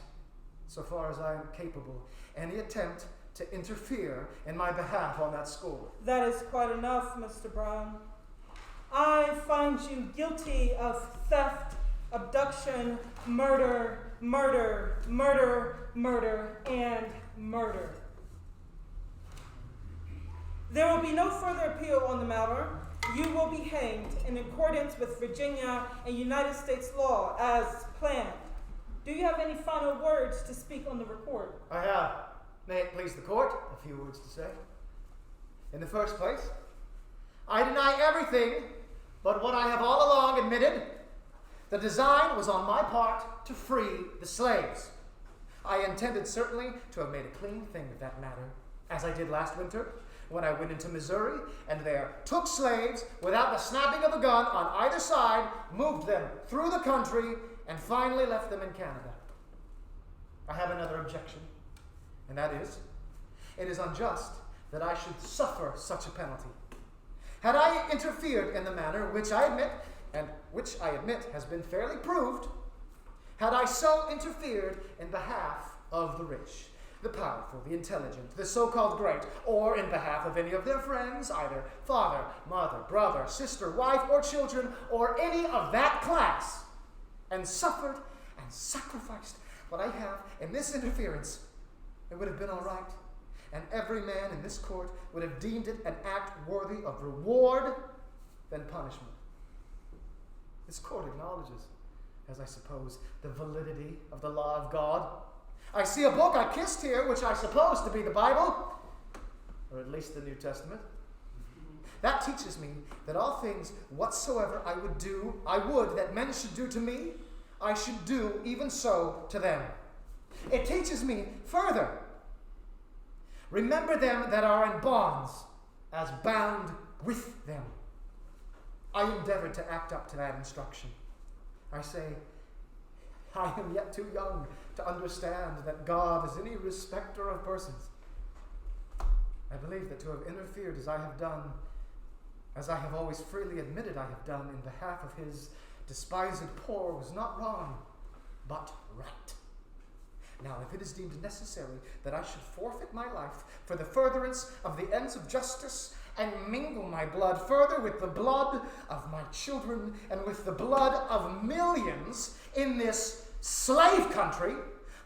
so far as I am capable, any attempt to interfere in my behalf on that score. That is quite enough, Mr. Brown. I find you guilty of theft, abduction, murder, and murder. There will be no further appeal on the matter. You will be hanged in accordance with Virginia and United States law as planned. Do you have any final words to speak on the report? I have. May it please the court, a few words to say. In the first place, I deny everything but what I have all along admitted. The design was on my part to free the slaves. I intended certainly to have made a clean thing of that matter, as I did last winter, when I went into Missouri and there took slaves without the snapping of a gun on either side, moved them through the country, and finally left them in Canada. I have another objection, and that is, it is unjust that I should suffer such a penalty. Had I interfered in the manner which I admit, and which I admit has been fairly proved, had I so interfered in behalf of the rich, the powerful, the intelligent, the so-called great, or in behalf of any of their friends, either father, mother, brother, sister, wife, or children, or any of that class, and suffered and sacrificed what I have in this interference, it would have been all right, and every man in this court would have deemed it an act worthy of reward than punishment. This court acknowledges, as I suppose, the validity of the law of God. I see a book I kissed here, which I suppose to be the Bible, or at least the New Testament. That teaches me that all things whatsoever I would that men should do to me, I should do even so to them. It teaches me further. Remember them that are in bonds, as bound with them. I endeavored to act up to that instruction. I say, I am yet too young to understand that God is any respecter of persons. I believe that to have interfered as I have done, as I have always freely admitted I have done in behalf of his despised poor, was not wrong, but right. Now, if it is deemed necessary that I should forfeit my life for the furtherance of the ends of justice, and mingle my blood further with the blood of my children and with the blood of millions in this slave country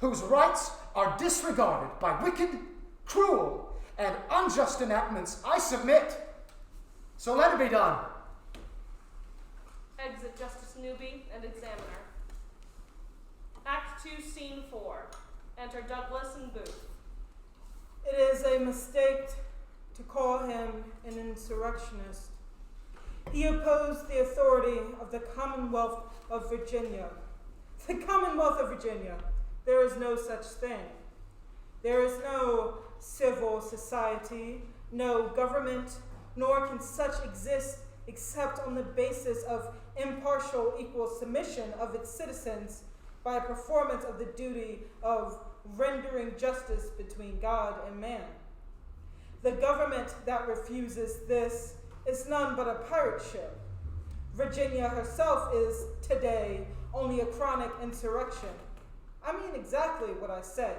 whose rights are disregarded by wicked, cruel, and unjust enactments, I submit. So let it be done. Exit Justice Newby and Examiner. Act 2, Scene 4. Enter Douglas and Booth. It is a mistake to call him an insurrectionist. He opposed the authority of the Commonwealth of Virginia. The Commonwealth of Virginia. There is no such thing. There is no civil society, no government, nor can such exist except on the basis of impartial equal submission of its citizens by a performance of the duty of rendering justice between God and man. The government that refuses this is none but a pirate ship. Virginia herself is, today, only a chronic insurrection. I mean exactly what I say.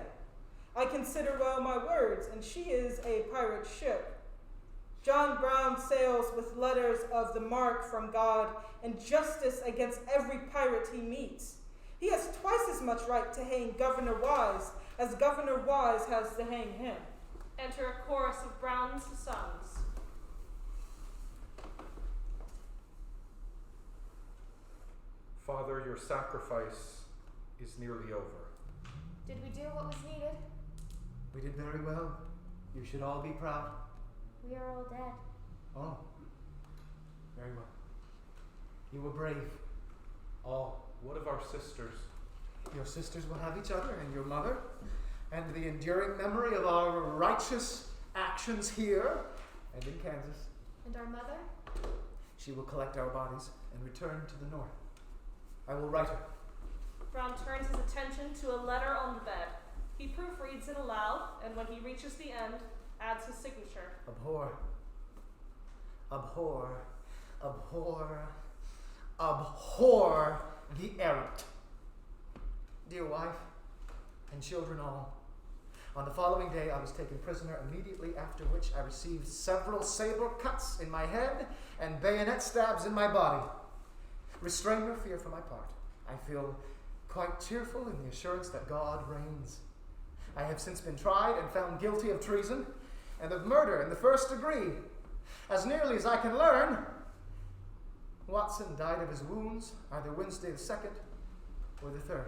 I consider well my words, and she is a pirate ship. John Brown sails with letters of the mark from God and justice against every pirate he meets. He has twice as much right to hang Governor Wise as Governor Wise has to hang him. Enter a chorus of Brown's sons. Father, your sacrifice is nearly over. Did we do what was needed? We did very well. You should all be proud. We are all dead. Oh, very well. You were brave. All. What of our sisters? Your sisters will have each other and your mother, and the enduring memory of our righteous actions here and in Kansas. And our mother? She will collect our bodies and return to the north. I will write her. Brown turns his attention to a letter on the bed. He proofreads it aloud, and when he reaches the end, adds his signature. Abhor, abhor, abhor, abhor the errant. Dear wife and children all, on the following day I was taken prisoner, immediately after which I received several saber cuts in my head and bayonet stabs in my body. Restrain your fear for my part. I feel quite cheerful in the assurance that God reigns. I have since been tried and found guilty of treason and of murder in the first degree. As nearly as I can learn, Watson died of his wounds either Wednesday the 2nd or the 3rd.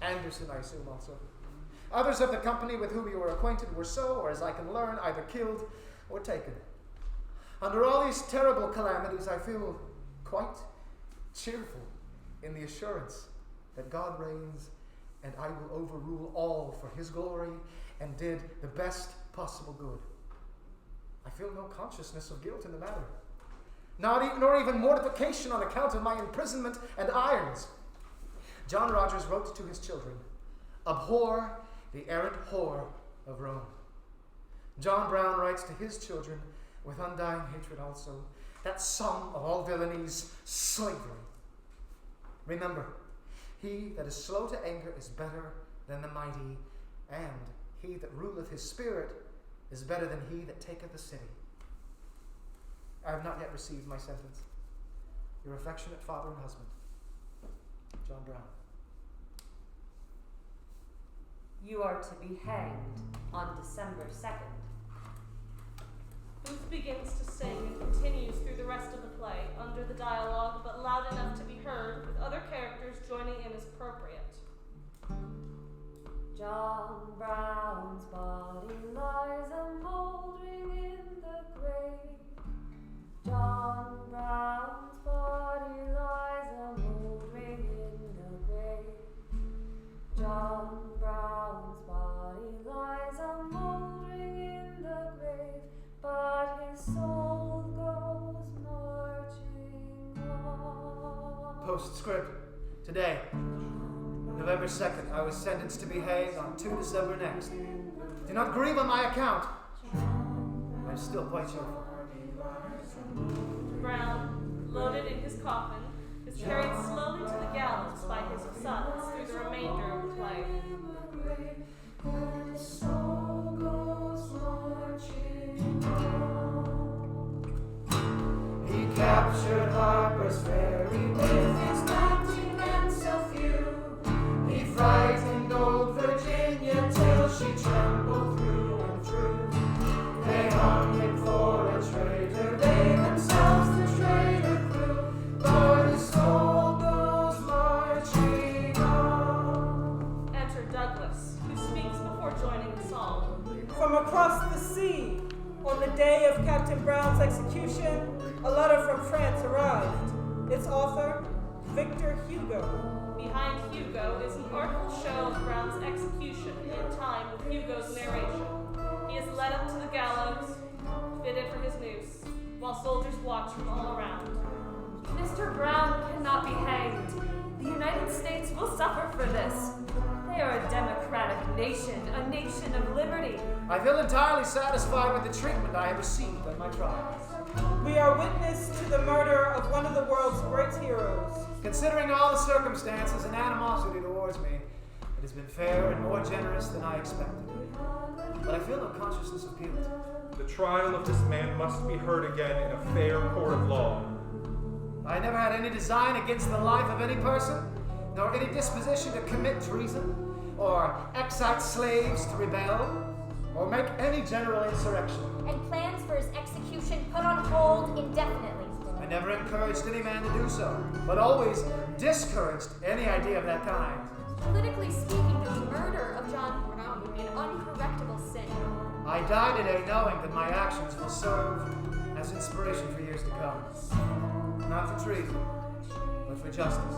Anderson, I assume, also. Others of the company with whom you were acquainted were so, or as I can learn, either killed or taken. Under all these terrible calamities, I feel quite cheerful in the assurance that God reigns and I will overrule all for his glory and did the best possible good. I feel no consciousness of guilt in the matter, nor even mortification on account of my imprisonment and irons. John Rogers wrote to his children, abhor the errant whore of Rome. John Brown writes to his children with undying hatred also, that sum of all villainies, slavery. Remember, he that is slow to anger is better than the mighty, and he that ruleth his spirit is better than he that taketh a city. I have not yet received my sentence. Your affectionate father and husband, John Brown. You are to be hanged on December 2nd. Booth begins to sing and continues through the rest of the play, under the dialogue, but loud enough to be heard, with other characters joining in as appropriate. John Brown's body lies a-mouldering in the grave. John Brown's body lies a-mouldering in the grave. John Brown Postscript. Today, November 2nd, I was sentenced to be hanged on 2 December next. Do not grieve on my account. I'm still quite cheerful. Brown, loaded in his coffin, is carried slowly to the gallows by his sons through the remainder of the play. He captured Harpers Ferry with his 90 men so few. He frightened old Virginia till she trembled through and through. They hung him for a traitor, they themselves the traitor crew. Lord, his soul goes marching on. Enter Douglas, who speaks before joining the psalm. From across the sea, on the day of Captain Brown's execution, a letter from France arrived. Its author, Victor Hugo. Behind Hugo is an artful show of Brown's execution in time with Hugo's narration. He is led up to the gallows, fitted for his noose, while soldiers watch from all around. Mr. Brown cannot be hanged. The United States will suffer for this. They are a democratic nation, a nation of liberty. I feel entirely satisfied with the treatment I have received on my trial. We are witness to the murder of one of the world's great heroes. Considering all the circumstances and animosity towards me, it has been fair and more generous than I expected. But I feel no consciousness of guilt. The trial of this man must be heard again in a fair court of law. I never had any design against the life of any person, nor any disposition to commit treason, or excite slaves to rebel, or make any general insurrection. And plans for his execution put on hold indefinitely. I never encouraged any man to do so, but always discouraged any idea of that kind. Politically speaking, the murder of John Brown would be an uncorrectable sin. I die today knowing that my actions will serve as inspiration for years to come. Not for treason, but for justice.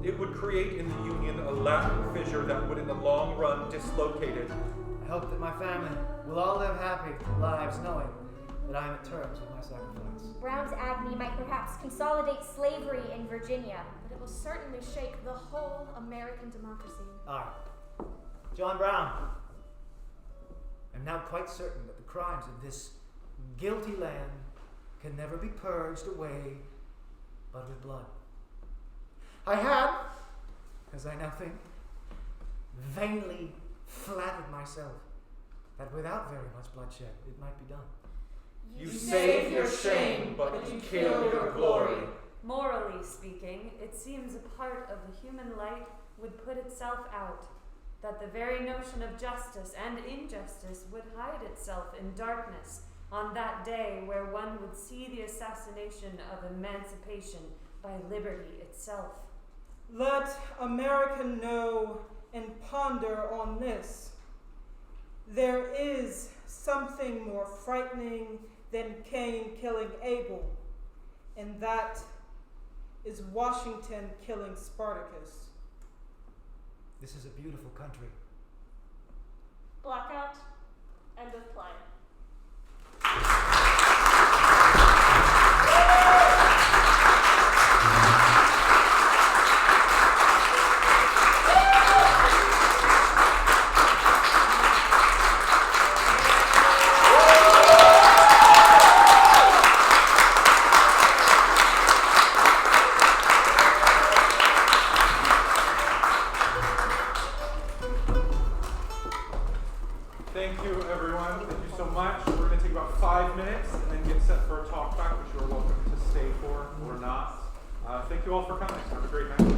It would create in the Union a lateral fissure that would in the long run dislocate it. I hope that my family will all live happy lives knowing that I am at terms with my sacrifice. Brown's agony might perhaps consolidate slavery in Virginia. But it will certainly shake the whole American democracy. I, John Brown, am now quite certain that the crimes of this guilty land can never be purged away but with blood. I had, as I now think, vainly flattered myself that without very much bloodshed it might be done. You save your shame, but you kill your glory. Morally speaking, it seems a part of the human light would put itself out, that the very notion of justice and injustice would hide itself in darkness on that day where one would see the assassination of emancipation by liberty itself. Let America know and ponder on this. There is something more frightening than Cain killing Abel, and that is Washington killing Spartacus. This is a beautiful country. Blackout. End of play. Thank you, everyone. Thank you so much. We're going to take about 5 minutes and then get set for a talk back, which you're welcome to stay for or not. Thank you all for coming. Have a great night.